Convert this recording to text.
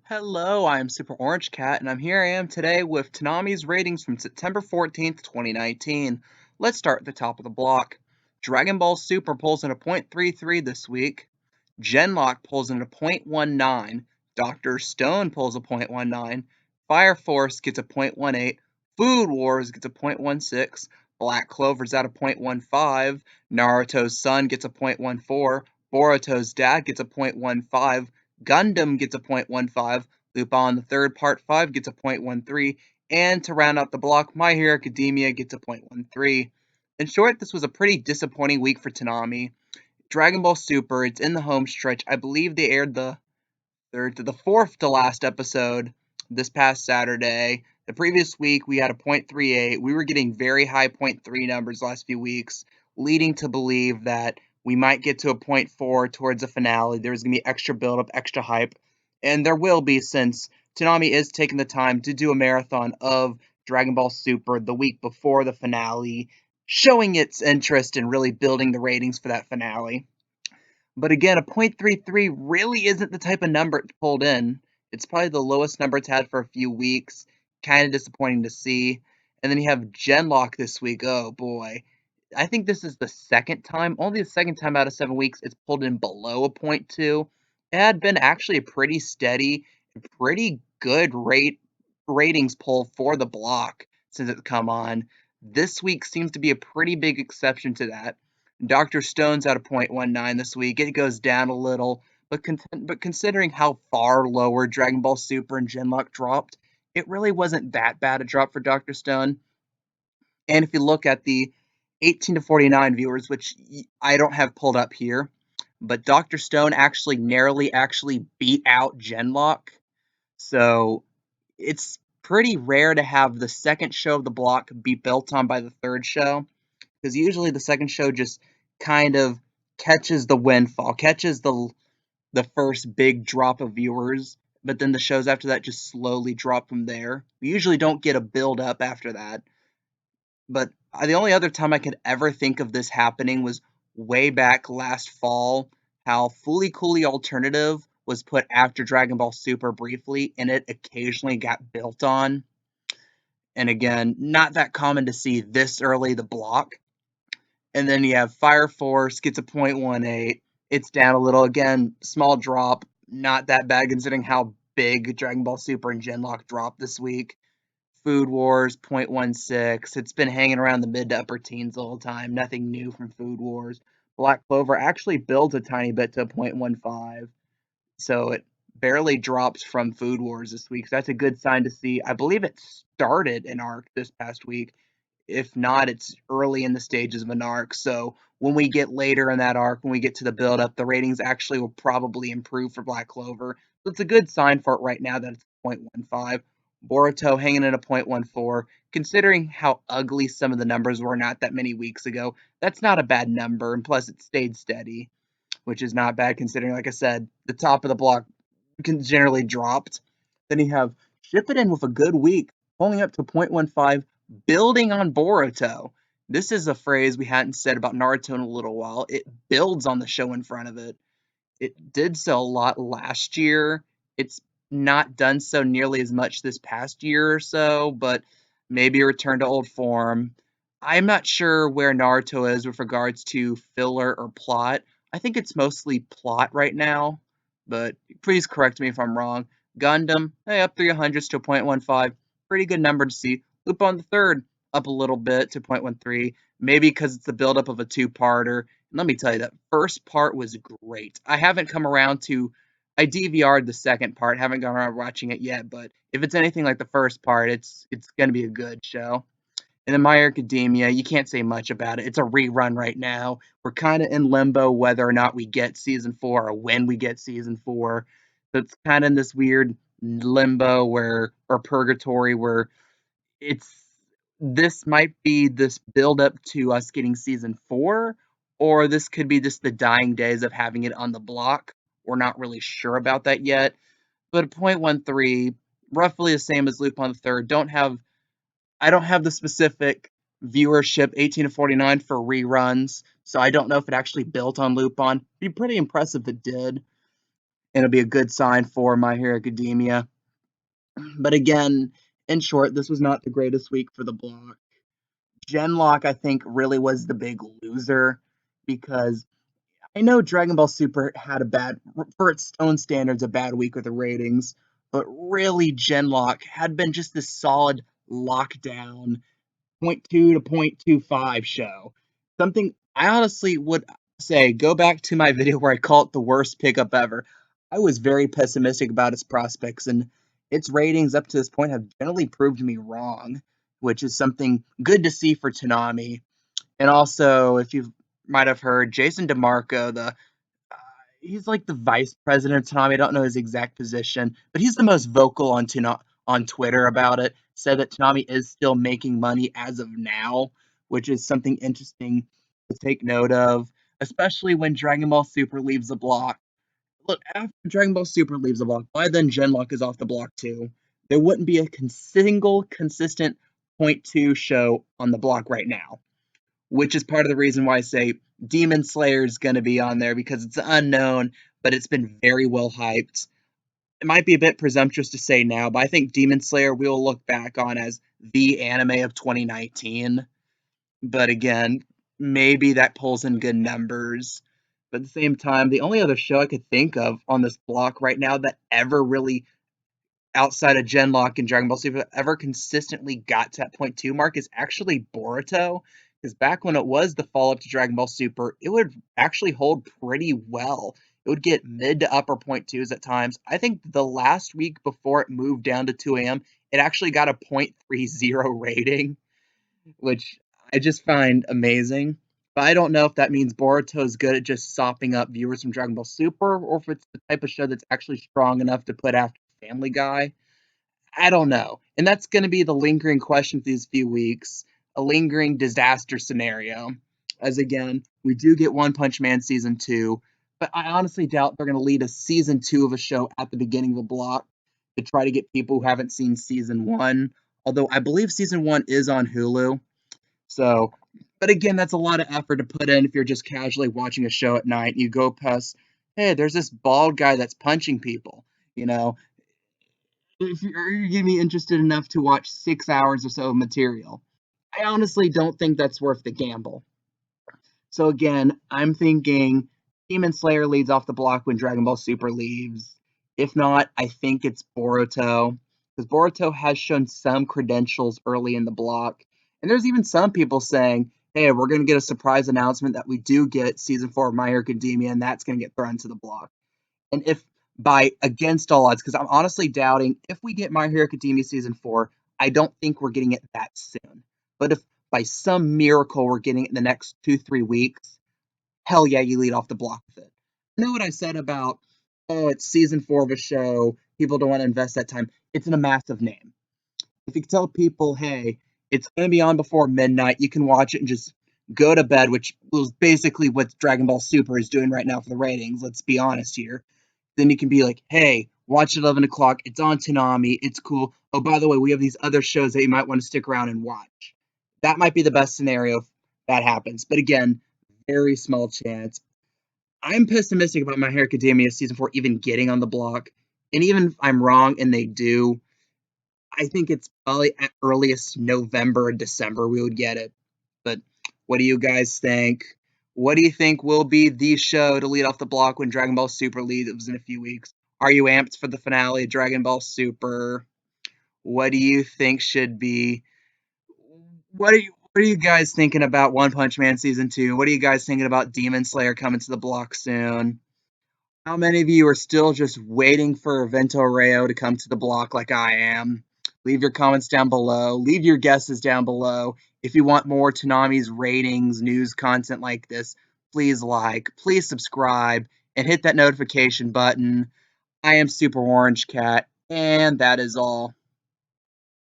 Hello, I'm Super Orange Cat, and I am today with Toonami's ratings from September 14th, 2019. Let's start at the top of the block. Dragon Ball Super pulls in a .33 this week. Genlock pulls in a .19. Dr. Stone pulls a .19. Fire Force gets a .18. Food Wars gets a .16. Black Clover's at a .15. Naruto's son gets a .14. Boruto's dad gets a .15. Gundam gets a .15, Lupin the Third Part 5 gets a .13, and to round out the block, My Hero Academia gets a .13. In short, this was a pretty disappointing week for Toonami. Dragon Ball Super, it's in the home stretch. I believe they aired the third to the fourth to last episode this past Saturday. The previous week, we had a .38. We were getting very high .3 numbers last few weeks, leading to believe that we might get to a .4 towards the finale. There's going to be extra build-up, extra hype, and there will be since Toonami is taking the time to do a marathon of Dragon Ball Super the week before the finale, showing its interest in really building the ratings for that finale. But again, a .33 really isn't the type of number it pulled in. It's probably the lowest number it's had for a few weeks. Kind of disappointing to see. And then you have Genlock this week. Oh boy. I think this is the second time, only the second time out of 7 weeks, it's pulled in below a .2. It had been actually a pretty steady, pretty good ratings pull for the block since it's come on. This week seems to be a pretty big exception to that. Dr. Stone's at a .19 this week. It goes down a little, but considering how far lower Dragon Ball Super and Genlock dropped, it really wasn't that bad a drop for Dr. Stone. And if you look at the 18 to 49 viewers, which I don't have pulled up here, but Dr. Stone actually narrowly beat out Genlock. So it's pretty rare to have the second show of the block be built on by the third show, because usually the second show just kind of catches the windfall, catches the first big drop of viewers, but then the shows after that just slowly drop from there. We usually don't get a build up after that. But the only other time I could ever think of this happening was way back last fall, how Fooly Cooly Alternative was put after Dragon Ball Super briefly, and it occasionally got built on. And again, not that common to see this early the block. And then you have Fire Force gets a .18. It's down a little. Again, small drop. Not that bad considering how big Dragon Ball Super and Genlock dropped this week. Food Wars, .16. It's been hanging around the mid to upper teens the whole time. Nothing new from Food Wars. Black Clover actually builds a tiny bit to a .15. So it barely drops from Food Wars this week. So that's a good sign to see. I believe it started an arc this past week. If not, it's early in the stages of an arc. So when we get later in that arc, when we get to the build up, the ratings actually will probably improve for Black Clover. So it's a good sign for it right now that it's .15. Boruto hanging at a .14. Considering how ugly some of the numbers were not that many weeks ago, that's not a bad number. And plus, it stayed steady, which is not bad considering, like I said, the top of the block generally dropped. Then you have Shippuden with a good week, pulling up to .15, building on Boruto. This is a phrase we hadn't said about Naruto in a little while. It builds on the show in front of it. It did so a lot last year. It's not done so nearly as much this past year or so, but maybe a return to old form. I'm not sure where Naruto is with regards to filler or plot. I think it's mostly plot right now, but please correct me if I'm wrong. Gundam, hey, up 300s to .15. Pretty good number to see. Lupin the Third, up a little bit to .13. Maybe because it's the buildup of a two-parter. Let me tell you, that first part was great. I haven't come around to. I DVR'd the second part, haven't gone around watching it yet, but if it's anything like the first part, it's gonna be a good show. And then My Hero Academia, you can't say much about it. It's a rerun right now. We're kind of in limbo whether or not we get season 4 or when we get season 4. So it's kind of in this weird limbo or purgatory where it's this might be this build up to us getting season 4, or this could be just the dying days of having it on the block. We're not really sure about that yet. But .13, roughly the same as Lupin the Third. I don't have the specific viewership 18 to 49 for reruns, so I don't know if it actually built on Lupin. It'd be pretty impressive if it did. and it'll be a good sign for My Hero Academia. But again, in short, this was not the greatest week for the block. Genlock, I think, really was the big loser because I know Dragon Ball Super had for its own standards, a bad week with the ratings, but really Genlock had been just this solid lockdown 0.2 to 0.25 show. Something I honestly would say, go back to my video where I call it the worst pickup ever. I was very pessimistic about its prospects, and its ratings up to this point have generally proved me wrong, which is something good to see for Toonami. And also, if you might have heard, Jason DeMarco, he's like the vice president of Toonami. I don't know his exact position, but he's the most vocal on Twitter about it. Said that Toonami is still making money as of now, which is something interesting to take note of, especially when Dragon Ball Super leaves the block. Look, after Dragon Ball Super leaves the block, by then Genlock is off the block too. There wouldn't be a single consistent point two show on the block right now, which is part of the reason why I say Demon Slayer is going to be on there because it's unknown, but it's been very well hyped. It might be a bit presumptuous to say now, but I think Demon Slayer we'll look back on as the anime of 2019. But again, maybe that pulls in good numbers. But at the same time, the only other show I could think of on this block right now that ever really outside of Genlock and Dragon Ball Super ever consistently got to that point two mark is actually Boruto. Because back when it was the follow up to Dragon Ball Super, it would actually hold pretty well. It would get mid to upper point twos at times. I think the last week before it moved down to 2 a.m., it actually got a 0.30 rating, which I just find amazing. But I don't know if that means Boruto is good at just sopping up viewers from Dragon Ball Super, or if it's the type of show that's actually strong enough to put after Family Guy. I don't know. And that's going to be the lingering question for these few weeks, a lingering disaster scenario. As again, we do get One Punch Man season 2, but I honestly doubt they're going to lead a season 2 of a show at the beginning of the block to try to get people who haven't seen season 1. Although I believe season 1 is on Hulu. So, but again, that's a lot of effort to put in if you're just casually watching a show at night. You go past, hey, there's this bald guy that's punching people. You know, if you're going to be interested enough to watch 6 hours or so of material, I honestly don't think that's worth the gamble. So again, I'm thinking Demon Slayer leads off the block when Dragon Ball Super leaves. If not, I think it's Boruto, because Boruto has shown some credentials early in the block. And there's even some people saying, hey, we're going to get a surprise announcement that we do get season 4 of My Hero Academia, and that's going to get thrown to the block. And if by against all odds, because I'm honestly doubting if we get My Hero Academia season 4, I don't think we're getting it that soon. But if by some miracle we're getting it in the next 2-3 weeks, hell yeah, you lead off the block with it. You know what I said about, oh, it's season 4 of a show, people don't want to invest that time. It's in a massive name. If you can tell people, hey, it's going to be on before midnight, you can watch it and just go to bed, which was basically what Dragon Ball Super is doing right now for the ratings. Let's be honest here. Then you can be like, hey, watch 11 o'clock. It's on Toonami. It's cool. Oh, by the way, we have these other shows that you might want to stick around and watch. That might be the best scenario if that happens. But again, very small chance. I'm pessimistic about My Hero Academia season 4 even getting on the block. And even if I'm wrong and they do, I think it's probably at earliest November or December we would get it. But what do you guys think? What do you think will be the show to lead off the block when Dragon Ball Super leaves in a few weeks? Are you amped for the finale of Dragon Ball Super? What do you think should be? What are you guys thinking about One Punch Man season 2? What are you guys thinking about Demon Slayer coming to the block soon? How many of you are still just waiting for Evento Rayo to come to the block like I am? Leave your comments down below. Leave your guesses down below. If you want more Toonami's ratings, news content like this, please like, please subscribe, and hit that notification button. I am Super Orange Cat, and that is all.